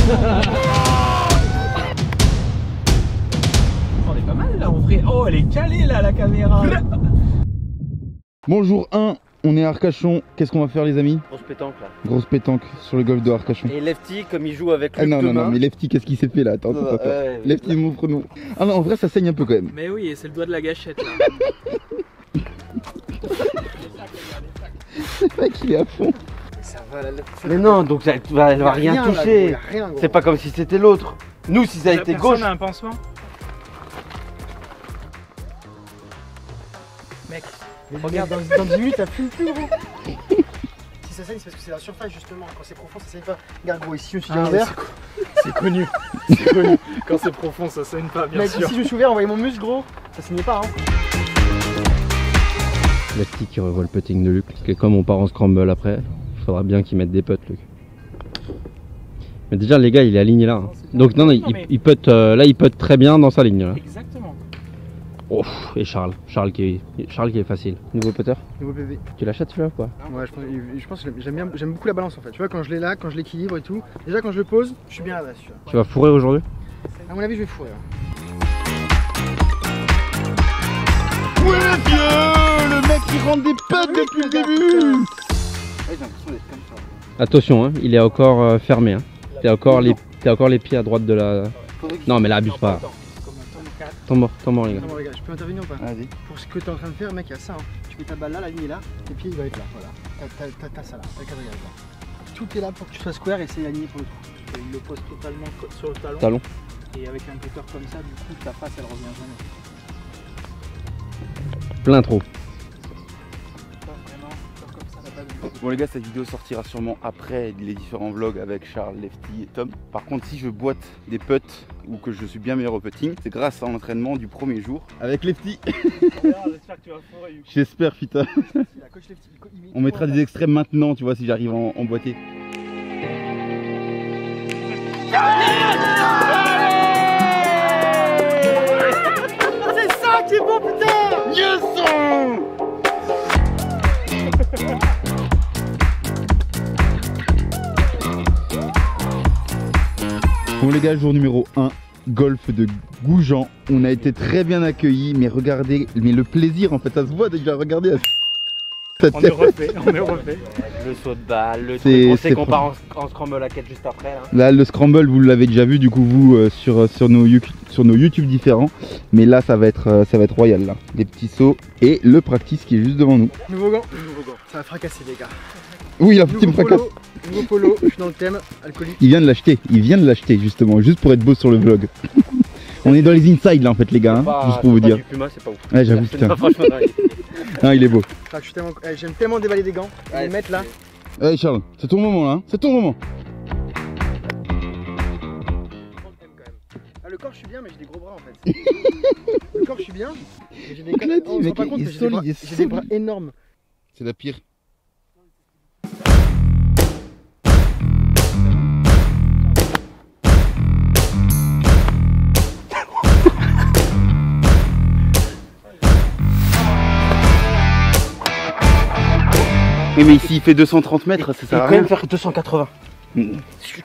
On est pas mal là, on ferait... Oh, elle est calée là, la caméra. Bonjour 1, on est à Arcachon. Qu'est-ce qu'on va faire les amis? Grosse pétanque là. Grosse pétanque sur le golf de Arcachon. Et Lefty, comme il joue avec Ah Luc non, mais Lefty, qu'est-ce qu'il s'est fait là? Attends. Lefty, montre-nous. Ah non, en vrai, ça saigne un peu quand même. Mais oui, c'est le doigt de la gâchette là. Le mec, il est à fond. Ça va, mais non, donc elle va rien toucher. C'est pas comme si c'était l'autre. Nous, si ça a été gauche. Personne a un pansement. Mec, regarde, dans 10 minutes, t'as plus le plus gros. Si ça saigne, c'est parce que c'est la surface justement. Quand c'est profond, ça saigne pas. Regarde gros, ici je me suis ouvert. c'est connu. C'est connu. Quand c'est profond, ça saigne pas, bien mec, sûr. Ici je me suis ouvert, on voyait mon muscle gros. Ça saignait pas, hein. Lefty qui revoit le putting de Luc. Parce que comme on part en scramble après, il faudra bien qu'il mette des putts, Luc. Mais déjà, les gars, il est aligné là. Hein. Donc, non, il putt, là, il putt très bien dans sa ligne. Là. Exactement. Oh, et Charles qui est facile. Nouveau putter. Nouveau PV. Tu l'achètes celui-là ou pas? Ouais, je pense que j'aime beaucoup la balance en fait. Tu vois, quand je l'ai là, quand je l'équilibre et tout. Déjà, quand je le pose, je suis bien à base. Tu vas fourrer aujourd'hui? À mon avis, je vais fourrer. Ouais, vieux, le mec qui rentre des putts depuis le début. Attention, hein, il est encore fermé. Hein. T'as encore les pieds à droite de la... Non, mais là, abuse pas. Temps mort, les gars. Non, les gars, je peux intervenir ou pas? Vas-y. Pour ce que tu es en train de faire, mec, il y a ça. Hein. Tu mets ta balle là, la ligne est là, tes pieds il va être là. Voilà. T'as ça là, t'as le quadrillage là. Tout est là pour que tu sois square et c'est aligné pour le coup. Il le pose totalement sur le talon. Talon. Et avec un putter comme ça, du coup, ta face elle revient jamais. Plein trop. Bon les gars, cette vidéo sortira sûrement après les différents vlogs avec Charles, Lefty et Tom. Par contre, si je boite des putts ou que je suis bien meilleur au putting, c'est grâce à l'entraînement du premier jour avec Lefty. J'espère que tu vas fourrer. J'espère, putain. On mettra des extraits maintenant, tu vois, si j'arrive en boîtier. C'est ça qui est bon, putain! Yes! Bon les gars, jour numéro 1, golf de Goujan. On a été très bien accueillis, mais regardez, mais le plaisir en fait, ça se voit déjà, regardez. On est refait. Le saut de balle, le truc, on sait qu'on part en scramble à 4 juste après. Hein. Là, le scramble, vous l'avez déjà vu, du coup, vous, sur nos YouTube différents. Mais là, ça va être royal, là. Les petits sauts et le practice qui est juste devant nous. Nouveau gant. Ça va fracasser, les gars. Oui, la petite fracasse. Nouveau polo, je suis dans le thème, alcoolique. Il vient de l'acheter, justement, juste pour être beau sur le vlog. On est dans les inside, là, en fait, les gars, hein, juste pour vous dire. Du Puma, c'est pas ouf. Ouais, j'avoue, putain. Franchement, Non, il est beau. J'aime tellement déballer des gants, les mettre là. Allez, Charles, c'est ton moment, là, hein. C'est ton moment. Ah, le corps, je suis bien, mais j'ai des gros bras, en fait. Le corps, je suis bien, mais j'ai des On l'a dit, on se rend mec, pas compte, il mais est solide, j'ai des bras énormes. C'est la pire. Oui, mais ici il fait 230 mètres, ça sert à quand rien. même faire 280. Je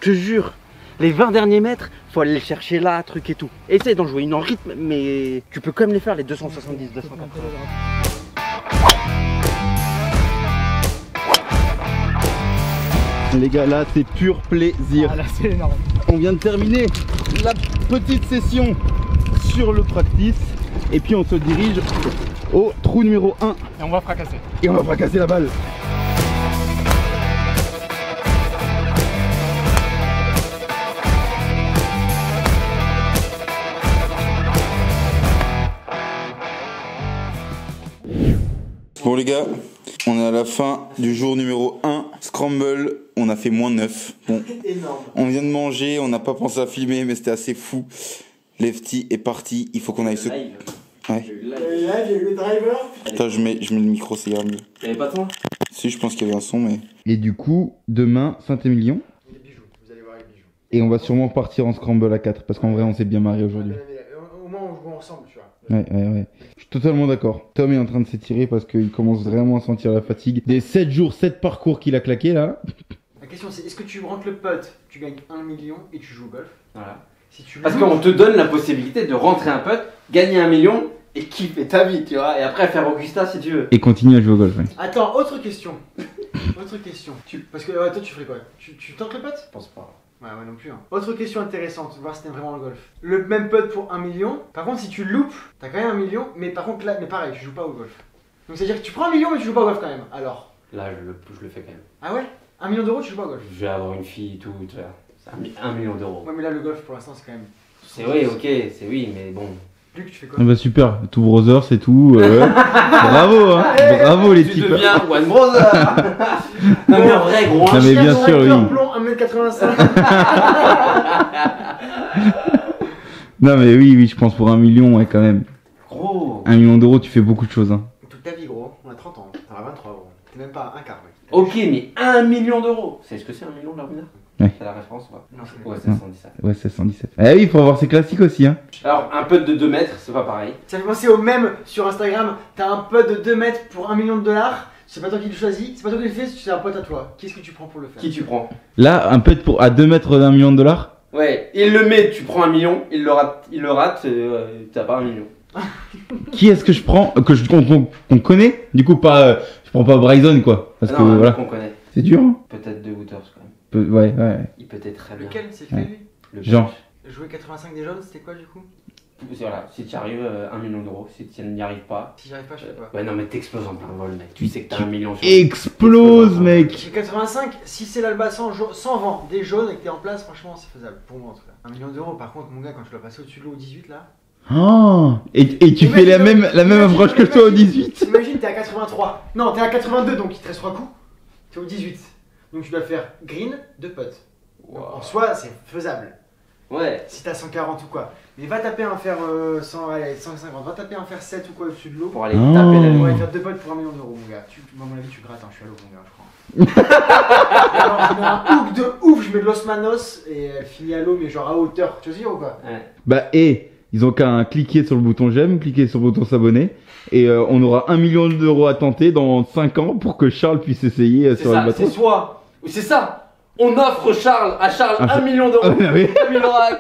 te jure, les 20 derniers mètres, faut aller les chercher là, truc et tout. Essaye d'en jouer une en rythme, mais tu peux quand même les faire les 270, 280. Les gars, là c'est pur plaisir. Ah, là c'est énorme. On vient de terminer la petite session sur le practice. Et puis on se dirige au trou numéro 1. Et on va fracasser. Et on va fracasser la balle. Bon les gars, on est à la fin du jour numéro 1. Scramble, on a fait -9. Bon, on vient de manger, on n'a pas pensé à filmer, mais c'était assez fou. Lefty est parti, il faut qu'on aille se... Ouais. Là, j'ai eu le driver. Putain, je mets le micro, c'est mieux. Y'avait pas toi? Si, je pense qu'il y avait un son, mais... Et du coup, demain, Saint-Émilion. Les bijoux, vous allez voir les bijoux. Et on va sûrement partir en scramble à 4, parce qu'en vrai, on s'est bien marré aujourd'hui. Au moins, on joue ensemble, tu vois. Ouais. Je suis totalement d'accord. Tom est en train de s'étirer parce qu'il commence vraiment à sentir la fatigue. Des 7 jours, 7 parcours qu'il a claqué là. question c'est est-ce que tu rentres le putt, tu gagnes 1 million et tu joues au golf? Voilà. Si tu Parce loupes- qu'on te donne la possibilité de rentrer un putt, gagner 1 million et kiffer ta vie, tu vois. Et après faire Augusta si tu veux. Et continue à jouer au golf. Ouais. Attends, autre question. Autre question. Parce que toi tu ferais quoi? Tu tentes le putt? Je pense pas. Ouais, non plus. Hein. Autre question intéressante, voir si t'aimes vraiment le golf. Le même putt pour 1 million. Par contre, si tu loupes, t'as quand même 1 million, mais par contre là, mais pareil, tu joues pas au golf. Donc c'est à dire que tu prends 1 million, mais tu joues pas au golf quand même. Alors. Là, je le fais quand même. Ah ouais? 1 million d'euros, tu joues pas au golf? Je vais avoir une fille et tout, tu vois. C'est 1 million d'euros. Ouais, mais là, le golf pour l'instant, c'est quand même. C'est oui, ok, c'est oui, mais bon. Luc, tu fais quoi? Ah bah super, tout brother c'est tout. Bravo hein, bravo les Tu types. deviens One Brother. Non mais en vrai gros. Non mais bien sûr oui. Plomb, 1m85. Non mais oui je pense pour 1 million ouais quand même. Gros. 1 million d'euros tu fais beaucoup de choses hein. Toute ta vie, gros. On a 30 ans. T'en as 23, gros. T'es même pas un quart, mec. Ok, mais 1 million d'euros. C'est ce que c'est 1 million de la Rumina? Ouais. C'est la référence ou pas? Non, c'est Ouais, c'est 117. Ouais c'est 117. Ah oui, il faut avoir ses classiques aussi hein. Alors, un putt de 2 mètres, c'est pas pareil. Ça fait penser au même sur Instagram. T'as un putt de 2 mètres pour 1 million de dollars. C'est pas toi qui le choisis, c'est pas toi qui le fais, c'est un pote à toi. Qu'est-ce que tu prends pour le faire? Qui tu prends? Là, un putt pour à 2 mètres d'1 million de dollars. Ouais, il le met, tu prends 1 million, il le rate, t'as pas 1 million. Qui est-ce que je prends qu'on connaît? Du coup pas je prends pas Bryson quoi parce Ah que non, voilà. qu'on connaît. C'est dur hein. Peut-être de Wooters quand même. Ouais. Il peut être très bien. Lequel? C'est lequel lui? Le Genre. Jouer 85 des jaunes, c'était quoi du coup? Voilà, si tu arrives 1 million d'euros, si tu n'y arrives pas. Si j'y arrive pas, je sais pas. Ouais, non, mais t'exploses en plein vol, mec. Tu sais que t'as 1 million sur Explose mec. J'ai 85, si c'est l'Alba sans vent, des jaunes et que t'es en place, franchement c'est faisable. Pour moi en tout cas. 1 million d'euros, par contre, mon gars, quand je dois passer au-dessus de l'eau au 18 là. Oh. Et tu fais la même approche que toi au 18. Imagine, t'es à 83. Non, t'es à 82, donc il te reste 3 coups. T'es au 18. Donc tu dois faire green, 2 putts. Donc, en soi, c'est faisable. Ouais. Si t'as 140 ou quoi. Mais va taper un fer 150, va taper un fer 7 ou quoi au-dessus de l'eau. Pour aller taper la On lune. va faire 2 putts pour 1 million d'euros, mon gars. Moi, à mon avis, tu grattes, hein. Je suis à l'eau, mon gars, je crois. Alors, je mets un hook de ouf, je mets de l'osmanos et elle finit à l'eau, mais genre à hauteur. Tu veux dire ou quoi? Ouais. Bah ils ont qu'à cliquer sur le bouton j'aime, cliquer sur le bouton s'abonner et on aura 1 million d'euros à tenter dans 5 ans pour que Charles puisse essayer C'est sur ça, le c'est bateau. soit. C'est ça. On offre à Charles 1 million d'euros. Ah oui.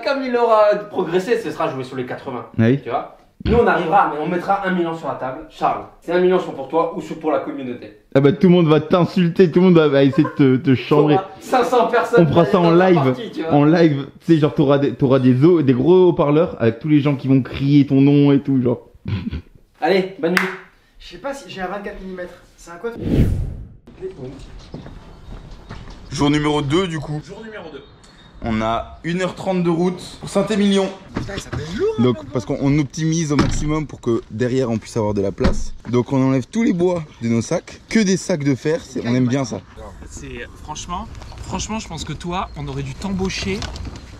Comme il aura progressé, ce sera joué sur les 80. Oui. Tu vois? Nous on arrivera, mais on mettra 1 million sur la table. Charles, c'est 1 million sont pour toi ou pour la communauté. Ah bah tout le monde va t'insulter, tout le monde va essayer de te chambrer. 500 personnes. On fera ça en dans la live, partie, tu vois. en live, tu sais genre t'auras des gros haut-parleurs avec tous les gens qui vont crier ton nom et tout genre. Allez, bonne nuit. Je sais pas si j'ai un 24 mm. C'est un quoi? Jour numéro 2 du coup. Jour numéro 2. On a 1h30 de route pour Saint-Émilion. Putain, ça fait lourd. Donc parce qu'on optimise au maximum pour que derrière on puisse avoir de la place. Donc on enlève tous les bois de nos sacs, que des sacs de fer, on aime bien ça. C'est franchement, je pense que toi, on aurait dû t'embaucher,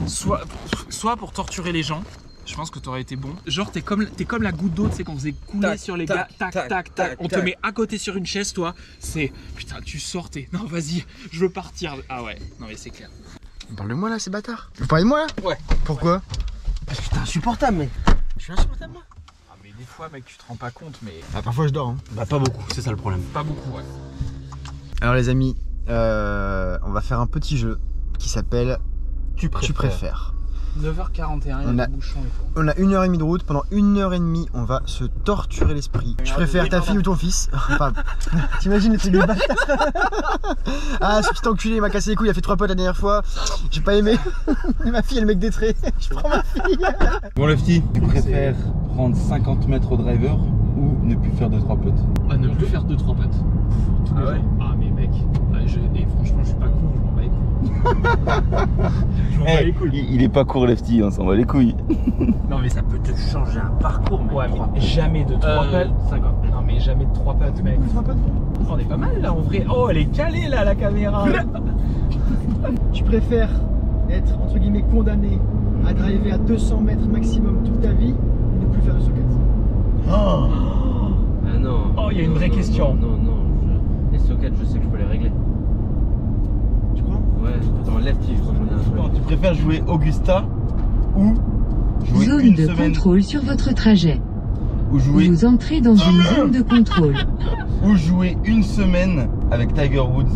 soit pour torturer les gens. Je pense que t'aurais été bon. Genre t'es comme la goutte d'eau, tu sais qu'on faisait couler Tac, sur les tac, gars, tac tac, tac tac. tac, On te tac. met à côté sur une chaise, toi. C'est putain, tu sortais. Non vas-y, je veux partir. Ah ouais, non mais c'est clair. On parle de moi là, ces bâtards. Vous parlez de moi là? Ouais. Pourquoi? Parce que t'es insupportable, mec. Je suis insupportable, moi. Ah mais des fois, mec, tu te rends pas compte, mais Ah, parfois je dors, hein. Bah, pas beaucoup, c'est ça le problème. pas beaucoup, ouais. Alors, les amis, on va faire un petit jeu qui s'appelle Tu préfères. 9h41, il y a On a- des bouchons et tout. On a 1h30 de route. Pendant 1h30, on va se torturer l'esprit. Je préfère ta fille ou ton fils. Enfin, t'imagines le truc de bâtard. Ah, ce petit enculé, il m'a cassé les couilles, il a fait 3 potes la dernière fois. J'ai pas aimé. Ma fille, elle mec détré. Je prends ma fille. Bon Lefty, tu préfères prendre 50 mètres au driver ou ne plus faire 2-3 putts? Ah, ne plus faire 2-3 pattes. Ah ouais? Ah mais mec, et franchement je suis pas court, je m'en bats les couilles. Je m'en bats les couilles. Il est pas court Lefty, on s'en va les couilles. Non mais ça peut te changer un parcours, mec. Ouais mais jamais de 3 pattes. 50. Non mais jamais de 3 pattes, mec. On est pas mal là en vrai. Oh elle est calée là la caméra. Tu préfères être entre guillemets condamné à driver à 200 mètres maximum toute ta vie ou ne plus faire de socket? Ah non. Oh, il y a une Non, vraie non, question. Non. Les sockets, je sais que je peux les régler. Tu crois? Ouais, dans le lefty, je crois que j'en ai un truc. Tu préfères jouer Augusta ou jouer Zone une de semaine contrôle sur votre trajet. ou jouer Vous entrez dans une zone de contrôle. ou jouer une semaine avec Tiger Woods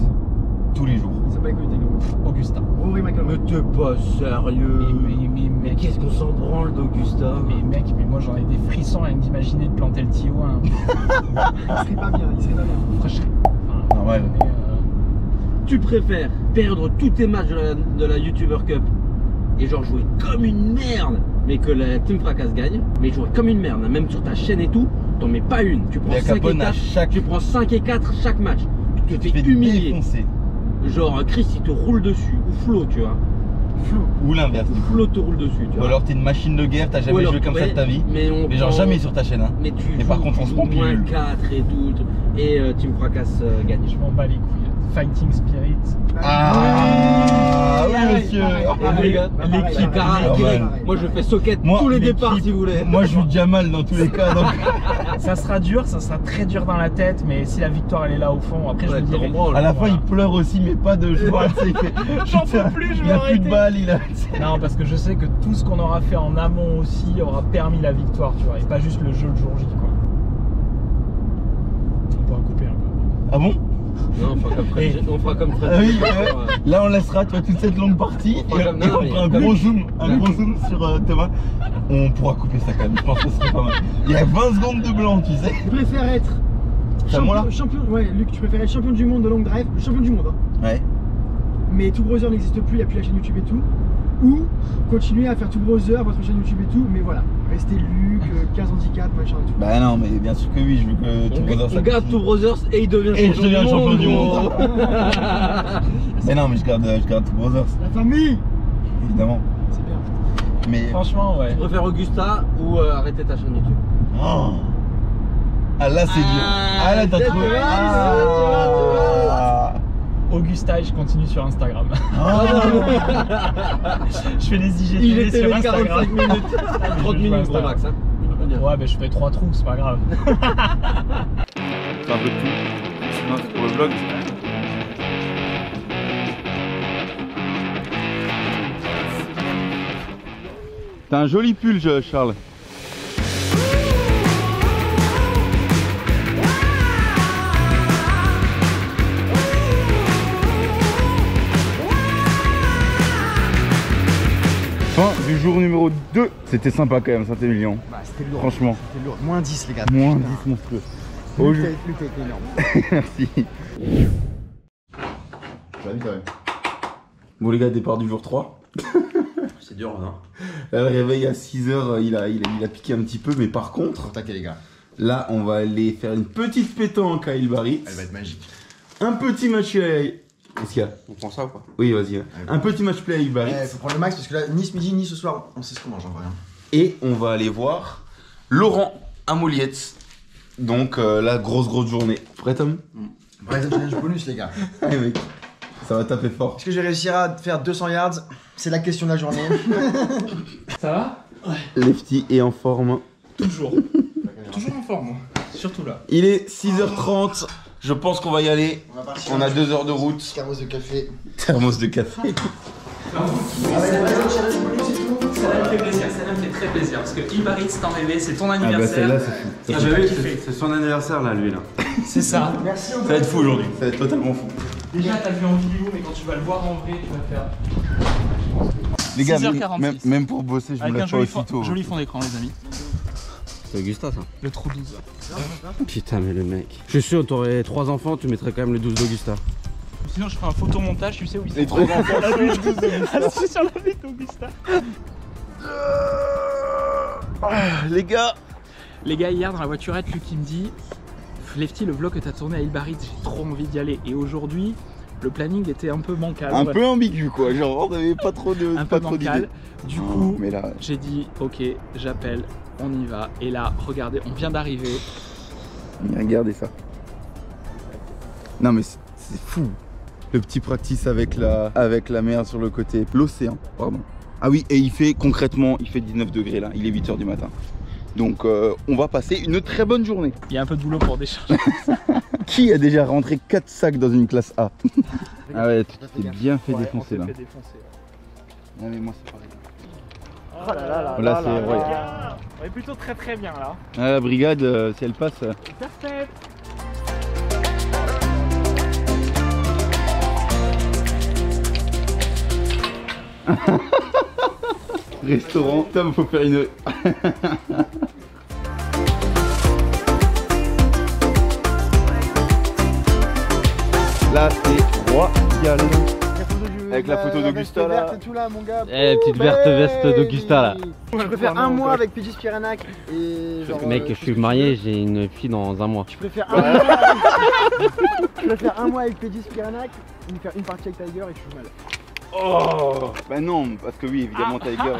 tous les jours. C'est Michael Taylor. Augusta. Rory McIlroy. Mais t'es pas sérieux. Mais mec, qu'est-ce qu'on s'en branle d'Augusta? mais mec, mais moi j'en ai des frissons rien que d'imaginer de planter le Tio. Hein. Il serait pas bien, il serait pas bien. Après, Normal. Tu préfères perdre tous tes matchs de la YouTuber Cup et genre jouer comme une merde, mais que la Team Fracasse gagne, mais jouer comme une merde, même sur ta chaîne et tout, t'en mets pas une. Tu prends 5 et 4, tu prends 5 et 4 chaque match. Tu te fais humilier. Défoncer. Genre Chris il te roule dessus, ou Flo tu vois. Ou l'inverse. Flo te roule dessus, tu Ou vois. alors t'es une machine de guerre, t'as jamais joué comme ça de ta vie. Mais genre jamais sur ta chaîne. Hein. Mais tu Et par contre on se prend moins pilule. 4 et tout. Et Team Fracasse gagne. je m'en bats les couilles. Fighting Spirit. Ah oui monsieur. L'équipe pareil. moi je fais socket Moi, tous les l'équipe, départs si vous voulez. Moi je joue Jamal dans tous les cas. Donc... Ça sera dur, ça sera très dur dans la tête, mais si la victoire elle est là au fond, après je Ouais, me dirai. À la fin il pleure aussi mais pas de joie. J'en peux plus, je vais Il a plus de arrêter. balles, il a. Non, parce que je sais que tout ce qu'on aura fait en amont aussi aura permis la victoire, tu vois, et pas juste le jeu le jour J, quoi. On pourra couper un peu. Ah bon? Non, on fera comme Fred. Ah oui, là on laissera tu vois, toute cette longue partie On fera comme- et non, on mais fera un comme- gros zoom sur Thomas. On pourra couper ça quand même, je pense que ce serait pas mal. Il y a 20 secondes de blanc, tu sais. Tu préfères être C'est à moi là champion, ouais, Luc, tu préfères être champion du monde de long drive, champion du monde, hein. Ouais. Mais Two Brother n'existe plus, il n'y a plus la chaîne YouTube et tout. Ou continuer à faire Two Brother, votre chaîne YouTube et tout, mais voilà, rester Luc, 15 handicaps, machin et tout. Bah non, mais bien sûr que oui, je veux que Two Brothers On garde Two Brothers et il devient Et je deviens champion du gros. monde. Mais non, mais je garde Two Brothers, La famille, évidemment. c'est bien. Mais. Franchement, ouais. Tu préfères Augusta ou arrêter ta chaîne YouTube? Oh. Ah là c'est dur. Ah là t'as peut-être trouvé. que là, Ah. Augusta et je continue sur Instagram. Ah. Je fais des Il IGTV était sur les Instagram. 45 minutes. 30 minutes gros max. Hein. Ouais, bah je fais 3 trous, c'est pas grave. C'est un peu de tout. Sinon c'est pour le vlog. T'as un joli pull, Charles. Fin du jour numéro 2. C'était sympa quand même, Saint-Émilion. Bah, c'était lourd. Franchement. C'était lourd. Moins 10, les gars. Moins Putain. 10 monstrueux. Luc, t'as été énorme. Merci. Bon les gars, départ du jour 3. C'est dur là, non? Là, le réveil à 6h, il a piqué un petit peu, mais par contre, Attaquez les gars, là on va aller faire une petite pétanque à Ilbarit. elle va être magique. Un petit match play. Qu'est-ce qu'il y a? On prend ça ou pas? Oui, vas-y. Un petit match play à Ilbarit. Ouais, faut prendre le max parce que là, ni ce midi ni ce soir, on sait ce qu'on mange en vrai. Et on va aller voir Laurent à Moliette. Donc la grosse journée. Prêt Tom? Ouais, challenge bonus les gars. Allez mec, ça va taper fort. Est-ce que j'ai réussi à faire 200 yards? C'est la question de la journée. Ça va? Lefty est en forme. Toujours. Toujours en forme, surtout là. Il est 6h30. Je pense qu'on va y aller. On va partir. On a 2 heures de route. Thermos de café. Thermos de café. Ça me fait plaisir, ça me fait très plaisir parce que Ilbarit c'est en bébé, c'est ton Ah bah anniversaire. celle-là c'est fou. Et j'ai kiffé. C'est son anniversaire là, lui là. C'est ça. Merci. Ça va être fou aujourd'hui. Ça va être totalement fou. Déjà t'as vu en vidéo, mais quand tu vas le voir en vrai, tu vas faire. Les gars, 6h46. même pour bosser, je me Avec un lève pas joli fond, aussitôt. joli fond d'écran, les amis. C'est Augusta ça. Le trou 12. Putain mais le mec. Je suis sûr, t'aurais 3 enfants, tu mettrais quand même le 12 d'Augusta. Sinon, je ferai un photomontage, tu sais où ils sont. Les 3 enfants. C'est sur la vie d'Augusta. Les gars. Les gars, hier dans la voiturette, Luc il me dit Lefty, le vlog que t'as tourné à Ilbarit, j'ai trop envie d'y aller. Et aujourd'hui, le planning était un peu bancal. Un Ouais. peu ambigu quoi. Genre, on avait pas trop de. Un pas peu trop bancal. d'idées. Du coup, Mais là. j'ai dit ok, j'appelle, on y va. Et là, regardez, on vient d'arriver. Regardez ça. Non mais c'est fou. Le petit practice avec la mer sur le côté. L'océan, pardon. Ah oui, et il fait concrètement, il fait 19 degrés là. Il est 8h du matin. Donc on va passer une très bonne journée. Il y a un peu de boulot pour décharger. Qui a déjà rentré 4 sacs dans une classe A? Ah ouais, tu t'es bien fait défoncer là. Non mais moi c'est pareil. Oh là là là. Là, c'est vrai. On est plutôt très bien là. Ah, la brigade, si elle passe. Parfait. Restaurant, Tom, faut faire une... Là, c'est royal. Avec la photo d'Augusta là. Et tout là, mon gars. Eh, petite verte veste d'Augusta là. Je préfère un mois avec PJ Spiranak et genre. Mec, je suis marié, j'ai une fille dans un mois. Je préfère un mois. Je préfère un mois avec PJ Spiranak ou faire une partie avec Tiger et je suis mal. Oh bah non, parce que oui, évidemment, Tiger,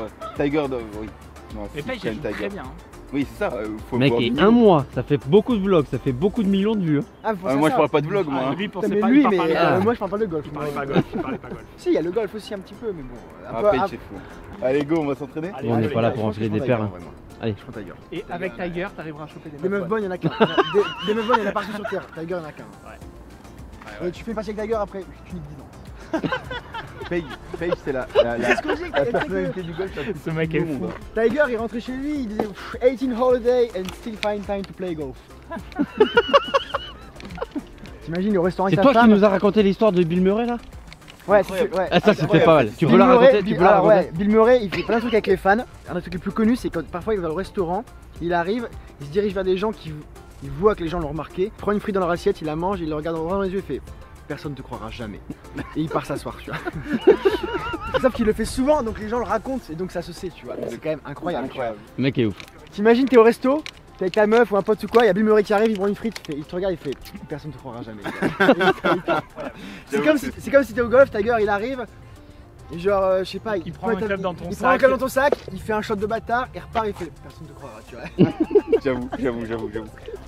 oui. Non, Mais si, Paige, quand elle même joue très bien. Hein. Oui, c'est ça, faut Mec, voir et vidéo. un mois, ça fait beaucoup de vlogs, ça fait beaucoup de millions de vues. Hein. Ah, Moi, je parle pas de vlog, moi. Ah, lui, Putain, pensait mais pas, lui, il mais parlait pas. moi je parle pas de golf. Il parlait pas golf, il parlait pas golf. Si, il y a le golf aussi un petit peu, mais bon. Ah, Paige, c'est fou. Allez, go, on va s'entraîner. Allez, On n'est allez, pas là allez, pour enfiler des paires. Hein. Allez. Je prends Tiger. Et avec Tiger, t'arriveras à choper Des meufs bonnes, il y en a qu'un. Des meufs bonnes, il y en a partout sur terre. Tiger, il y en a qu'un. Ouais. Et tu fais une partie avec Tiger après, tu niques 10 ans. Paige, c'est la personnalité du golf. Ce mec est fou. Tiger, il rentrait chez lui, il disait 18 holiday and still find time to play golf. T'imagines, au restaurant C'est avec ta toi qui femme. nous as raconté l'histoire de Bill Murray là? Ouais, ouais. Ah, ça c'était incroyable. pas mal. Tu peux Bill la Murray, raconter? Tu peux la alors, raconter? ouais, Bill Murray, il fait plein de trucs avec les fans. Un des trucs les plus connus, c'est quand parfois il va au restaurant, il arrive, il se dirige vers des gens qui il voit que les gens l'ont remarqué, il prend une frite dans leur assiette, il la mange, il le regarde dans les yeux et fait personne ne te croira jamais. Et il part s'asseoir, tu vois. Sauf qu'il le fait souvent, donc les gens le racontent et donc ça se sait, tu vois. C'est quand même incroyable. Le mec est ouf. T'imagines, t'es au resto, t'es avec ta meuf ou un pote ou quoi, il y a Bill Murray qui arrive, il prend une frite, il te regarde, il fait personne ne te croira jamais. C'est comme si t'es au golf, Tiger il arrive. Et genre, je sais pas, Il prend un club dans ton il prend un sac. club dans ton sac, il fait un shot de bâtard, il repart, il fait personne ne te croira, tu vois. J'avoue.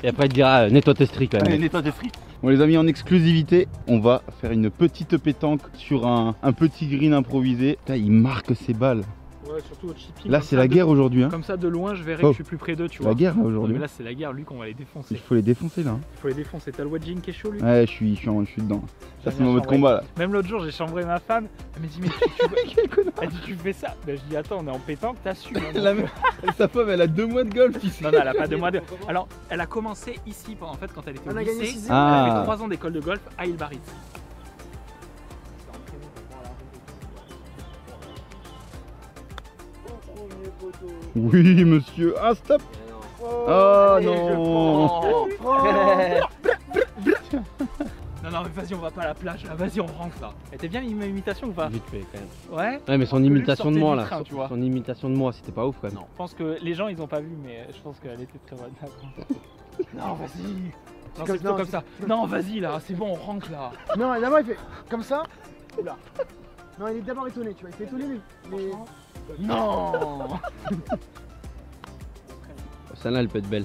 Et après il te dira nettoie tes stries quand Allez, même. nettoie tes frites. Bon les amis, en exclusivité, on va faire une petite pétanque sur un petit green improvisé. Putain, il marque ses balles. Ouais, surtout au chipping. Là, comme c'est ça, la guerre aujourd'hui. Hein. Comme ça, de loin, je verrai Oh. que je suis plus près d'eux, tu vois. La guerre là Non, aujourd'hui. mais là, c'est la guerre, Luc, on va les défoncer. Il faut les défoncer là. Hein. Il faut les défoncer. T'as le wedging qui est chaud, Luc. Ouais, je suis dedans. Ça, c'est bien mon mode chambré. combat là. Même l'autre jour, j'ai chambré ma femme. Elle m'a dit, mais elle dit, tu fais ça. Ben, je dis, attends, on est en pétanque, t'assumes. Hein, Sa femme, elle a 2 mois de golf ici. non, elle a pas 2 mois de. Alors, elle a commencé ici, en fait, quand elle était On au a gagné lycée. 6 Ah. Elle a fait 3 ans d'école de golf à Ilbarit. Oui, monsieur. Ah, stop. Oh non. Non, non, mais vas-y, on va pas à la plage là, vas-y, on rentre là. Elle était bien ma imitation ou pas? Vite fait quand même. Ouais. Ouais, mais son Luc imitation de sortait moi du là. train, tu vois. Son imitation de moi, c'était pas ouf quand même. Non, je pense que les gens ils ont pas vu, mais je pense qu'elle était très bonne. Non, vas-y. Non, c'est comme- plutôt non, comme ça. Non, vas-y là, c'est bon, on rentre là. Non, d'abord il fait comme ça. Oula. Non, il est d'abord étonné, tu vois. Il fait étonné, mais. Non. Celle-là elle peut être belle.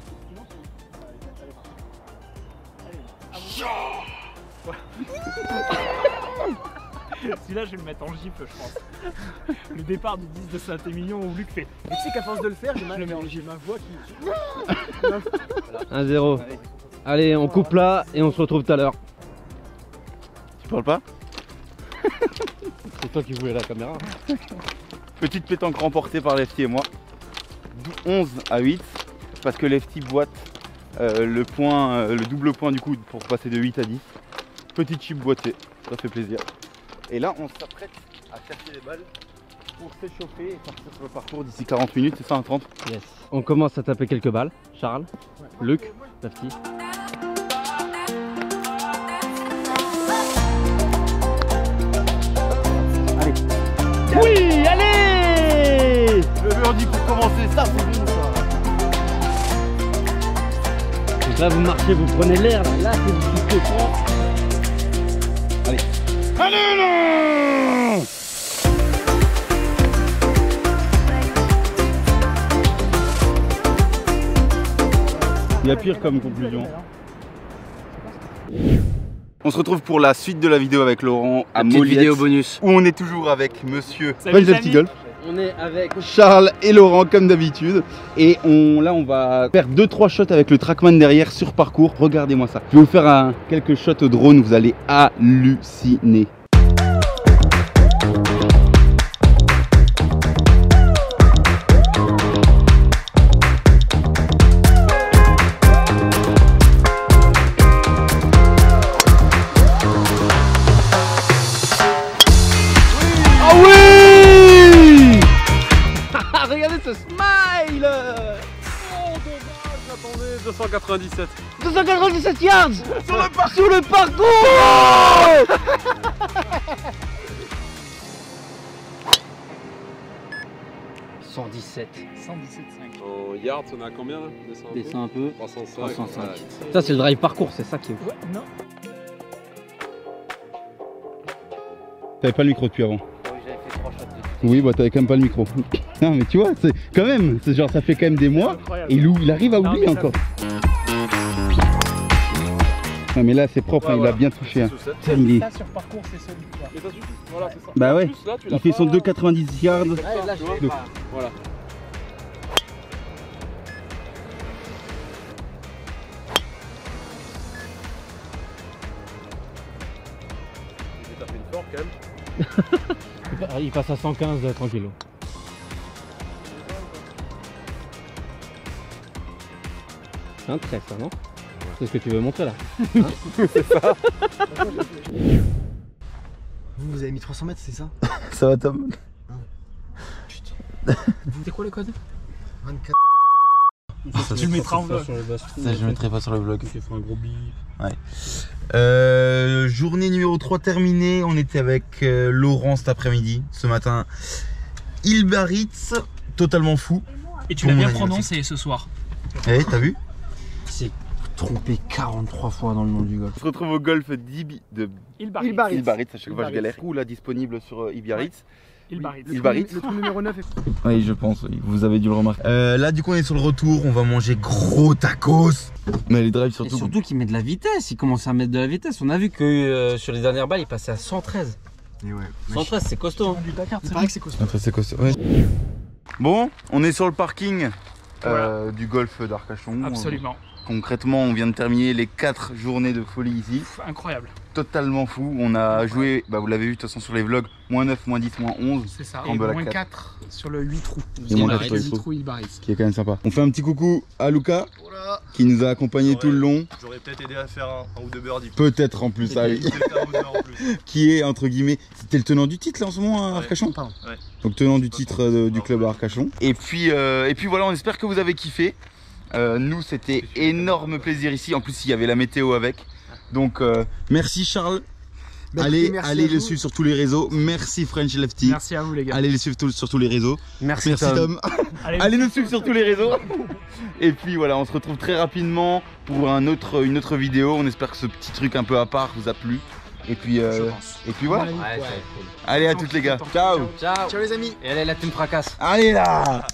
Celui-là, je vais le mettre en gifle, je pense. Le départ du 10 de Saint-Émilion où Luc fait. Et tu sais qu'à force de le faire, j'ai ma voix qui. 1-0. Allez, on coupe là et on se retrouve tout à l'heure. Tu parles pas? C'est toi qui voulais la caméra. Petite pétanque remportée par Lefty et moi. 11 à 8. Parce que Lefty boite le double point du coup pour passer de 8 à 10. Petite chip boitée, ça fait plaisir. Et là on s'apprête à casser les balles pour s'échauffer et partir sur le parcours d'ici 40 minutes, c'est ça un 30? Yes. On commence à taper quelques balles. Charles, Luc, Lefty. Oui, allez! Le birdie pour commencer, ça c'est bon ça. Donc là vous marchez, vous prenez l'air, là c'est du souffle fort. Allez là! Il y a pire comme conclusion. On se retrouve pour la suite de la vidéo avec Laurent à Petite Moliette, vidéo bonus. où on est toujours avec monsieur Salut, les Petit amis. Golf, On est avec Charles et Laurent comme d'habitude. Et là on va faire 2-3 shots avec le Trackman derrière sur parcours. Regardez-moi ça. Je vais vous faire quelques shots au drone, vous allez halluciner. Ah oui! 297. 297 yards sur le parcours 117. 117,5. En yards, on a combien là? Descends un peu. 305. 305. Ouais. Ça c'est le drive parcours, c'est ça qui est ouf. Ouais, non. T'avais pas le micro depuis avant. Oui, bah t'avais quand même pas le micro. Non mais tu vois, c'est quand même, c'est genre ça fait quand même des mois et il arrive à oublier encore. Non mais là c'est propre, Ouais, hein, voilà. il a bien touché. Hein. Ça, Il est- ça sur parcours, c'est solide. Quoi. Mais t'as su, voilà, c'est ça. Bah ouais, En plus, là, tu l'as il fait pas- son 2,90 yards. Là, je vois. fais pas. Voilà. J'ai tapé une forte quand même. Il passe à 115 tranquille. C'est un trait ça, non? C'est ce que tu veux montrer là? Vous avez mis 300 mètres, c'est ça? Ça va Tom? C'est quoi le code? 24. Tu le mettras en vlog. Ça je mettrai pas sur le vlog. Tu fais un gros bip. Journée numéro 3 terminée, on était avec Laurent cet après-midi, ce matin. Ilbaritz, totalement fou. Et tu Pour l'as mon bien anniversaire. prononcé ce soir. Eh, t'as vu? C'est trompé 43 fois dans le nom du golf. On se retrouve au golf de Ilbaritz. Ilbaritz, à chaque fois je Ilbaritz. galère. Du coup là disponible sur Ilbaritz. Ilbaritz. Ilbaritz. Le trou numéro 9 est... Oui, je pense, oui. Vous avez dû le remarquer. Là, du coup, on est sur le retour. On va manger gros tacos. Mais les drives Et surtout. surtout qu'il met de la vitesse, il commence à mettre de la vitesse. On a vu que sur les dernières balles, il passait à 113. Et ouais. 113, c'est costaud. Hein. Du Dakar, Il c'est paraît que c'est costaud. Après, c'est costaud. Ouais. Bon, on est sur le parking Voilà. du golf d'Arcachon. Absolument. Concrètement, on vient de terminer les 4 journées de folie ici. Pff, incroyable. Totalement fou. On a joué, bah, vous l'avez vu de toute façon sur les vlogs, -9, -10, -11. C'est ça. En Et bas à moins 4. 4 sur le 8 trous. Et moins 4 Le sur les 8 trous. trous Ilbaritz. Qui est quand même sympa. On fait un petit coucou à Luca qui nous a accompagnés tout le long. J'aurais peut-être aidé à faire un ou deux birdies. Peut-être en plus, ah oui. Qui est entre guillemets, c'était le tenant du titre là en ce moment à Arcachon. Pardon. Ouais. Donc tenant du titre du club à Arcachon. Et puis voilà, on espère que vous avez kiffé. Nous c'était énorme plaisir ici. En plus il y avait la météo avec. Donc merci Charles. Bah, allez écoutez, merci à le vous. suivre sur tous les réseaux. Merci French Lefty. Merci à vous les gars. Allez les suivre sur tous les réseaux. Merci, Tom. Allez nous suivre sur tous les réseaux. Et puis voilà, on se retrouve très rapidement pour une autre vidéo. On espère que ce petit truc un peu à part vous a plu. Et puis voilà. Ouais, ça va être cool. Allez à toutes les gars. Ciao. Ciao. Ciao les amis. Et allez, la team fracasse. Allez là.